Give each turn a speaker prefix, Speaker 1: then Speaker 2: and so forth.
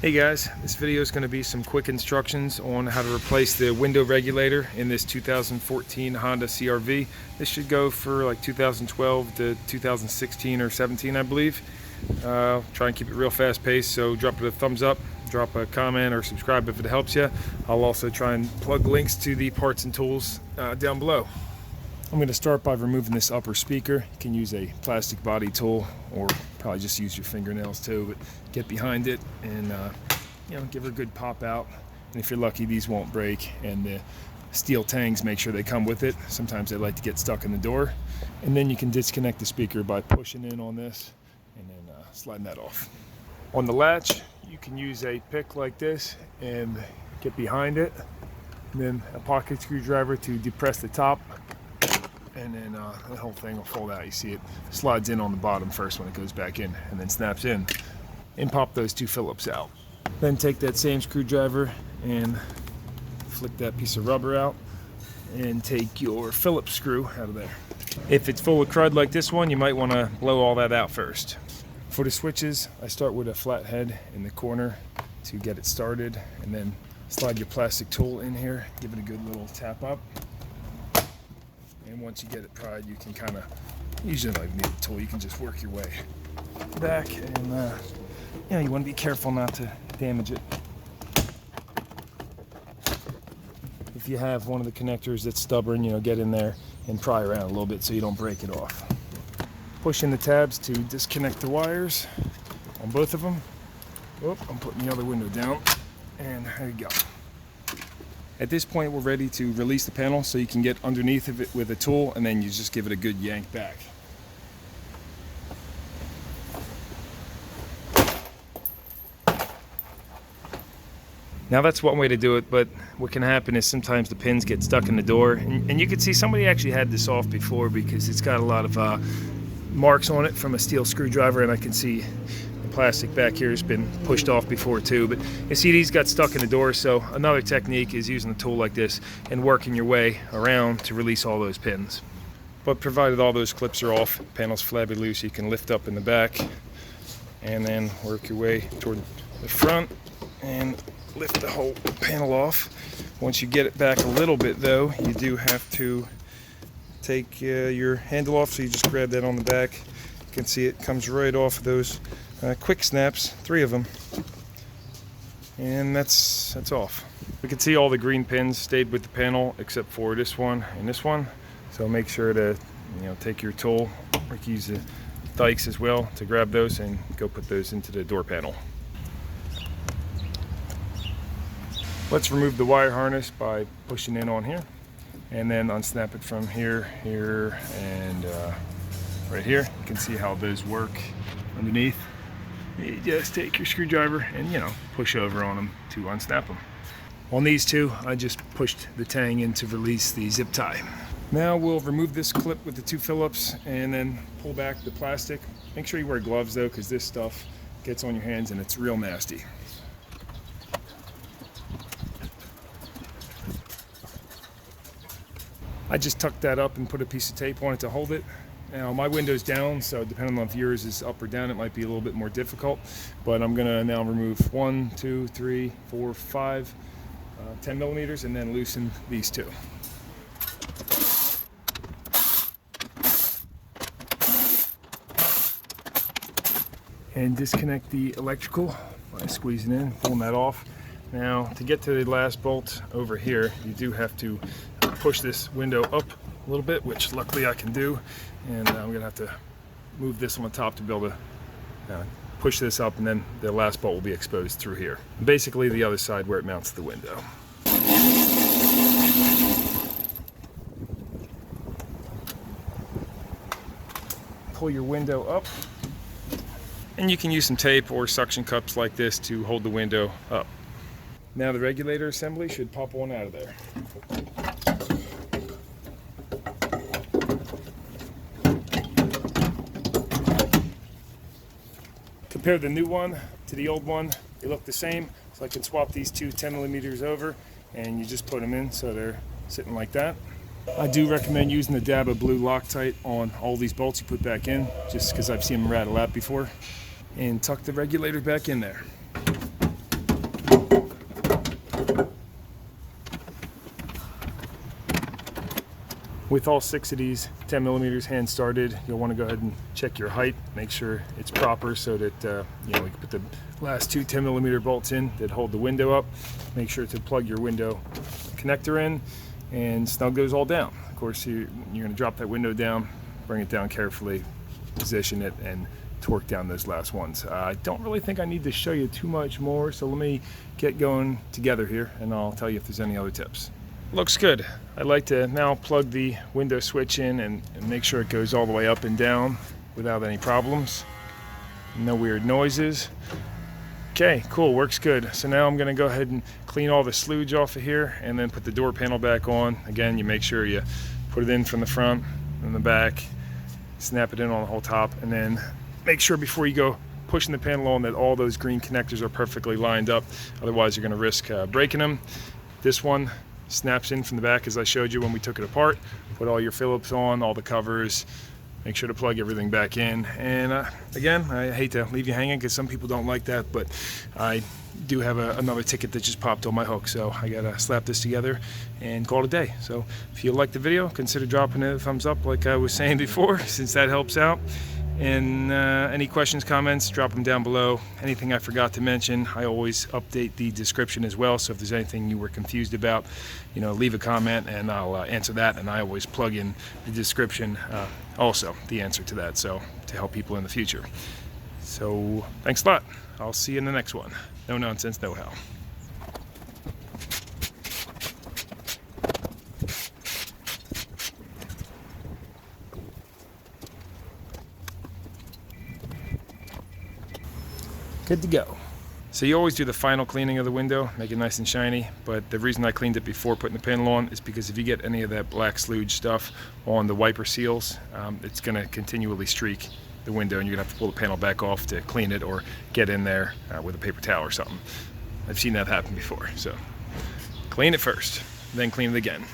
Speaker 1: Hey guys, this video is going to be some quick instructions on how to replace the window regulator in this 2014 Honda CR-V. This should go for like 2012 to 2016 or 17, I believe. Try and keep it real fast paced, so drop it a thumbs up, drop a comment or subscribe if it helps you. I'll also try and plug links to the parts and tools down below. I'm going to start by removing this upper speaker. You can use a plastic body tool or probably just use your fingernails too, but get behind it and give her a good pop out. And if you're lucky, these won't break, and the steel tangs, make sure they come with it. Sometimes they like to get stuck in the door. And then you can disconnect the speaker by pushing in on this and then sliding that off. On the latch, you can use a pick like this and get behind it, and then a pocket screwdriver to depress the top. And then the whole thing will fold out. You see it slides in on the bottom first when it goes back in, and then snaps in. And pop those two Phillips out. Then take that same screwdriver and flick that piece of rubber out and take your Phillips screw out of there. If it's full of crud like this one, you might want to blow all that out first. For the switches, I start with a flat head in the corner to get it started, and then slide your plastic tool in here, give it a good little tap up. And once you get it pried, you can kind of, usually don't even need a tool, you can just work your way back, and you want to be careful not to damage it. If you have one of the connectors that's stubborn, get in there and pry around a little bit so you don't break it off. Push in the tabs to disconnect the wires on both of them. Oh, I'm putting the other window down, and there you go. At this point, we're ready to release the panel, so you can get underneath of it with a tool, and then you just give it a good yank back. Now that's one way to do it, but what can happen is sometimes the pins get stuck in the door, and you can see somebody actually had this off before because it's got a lot of marks on it from a steel screwdriver, and I can see the plastic back here has been pushed off before too. But you see these got stuck in the door, so another technique is using a tool like this and working your way around to release all those pins. But provided all those clips are off, panel's flabby loose, you can lift up in the back and then work your way toward the front and lift the whole panel off. Once you get it back a little bit though, you do have to take your handle off, so you just grab that on the back. You can see it comes right off of those quick snaps, 3 of them, and that's off. We can see all the green pins stayed with the panel except for this one and this one, so make sure to take your tool, or use the dikes as well to grab those and go put those into the door panel. Let's remove the wire harness by pushing in on here, and then unsnap it from here, and right here. You can see how those work underneath. You just take your screwdriver and push over on them to unsnap them. On these two, I just pushed the tang in to release the zip tie. Now we'll remove this clip with the 2 Phillips and then pull back the plastic. Make sure you wear gloves though, because this stuff gets on your hands and it's real nasty. I just tucked that up and put a piece of tape on it to hold it. Now my window's down, so depending on if yours is up or down, it might be a little bit more difficult. But I'm gonna now remove 1, 2, 3, 4, 5, 10 millimeters, and then loosen these 2. And disconnect the electrical by squeezing in, pulling that off. Now to get to the last bolt over here, you do have to push this window up a little bit, which luckily I can do, and I'm gonna have to move this on the top to be able to push this up, and then the last bolt will be exposed through here. Basically the other side where it mounts the window. Pull your window up, and you can use some tape or suction cups like this to hold the window up. Now the regulator assembly should pop on out of there. Compare the new one to the old one. They look the same, so I can swap these 2 10 millimeters over, and you just put them in so they're sitting like that. I do recommend using the dab of blue Loctite on all these bolts you put back in, just because I've seen them rattle out before. And tuck the regulator back in there. With all 6 of these 10 millimeters hand started, you'll want to go ahead and check your height, make sure it's proper so that we can put the last 2 10 millimeter bolts in that hold the window up. Make sure to plug your window connector in and snug those all down. Of course, you're going to drop that window down, bring it down carefully, position it, and torque down those last ones. I don't really think I need to show you too much more, so let me get going together here and I'll tell you if there's any other tips. Looks good. I like to now plug the window switch in and make sure it goes all the way up and down without any problems. No weird noises. Okay, cool, works good. So now I'm gonna go ahead and clean all the sludge off of here and then put the door panel back on. Again, you make sure you put it in from the front and the back, snap it in on the whole top, and then make sure before you go pushing the panel on that all those green connectors are perfectly lined up. Otherwise, you're gonna risk breaking them. This one snaps in from the back as I showed you when we took it apart. Put all your Phillips on, all the covers, make sure to plug everything back in. And again, I hate to leave you hanging because some people don't like that, but I do have another ticket that just popped on my hook, so I gotta slap this together and call it a day. So if you liked the video, consider dropping it a thumbs up like I was saying before, since that helps out. And any questions, comments, drop them down below. Anything I forgot to mention, I always update the description as well. So if there's anything you were confused about, leave a comment and I'll answer that. And I always plug in the description also, the answer to that, so to help people in the future. So thanks a lot. I'll see you in the next one. No nonsense, no how. Good to go. So you always do the final cleaning of the window, make it nice and shiny, but the reason I cleaned it before putting the panel on is because if you get any of that black sludge stuff on the wiper seals, it's going to continually streak the window and you're going to have to pull the panel back off to clean it or get in there with a paper towel or something. I've seen that happen before, so clean it first, then clean it again.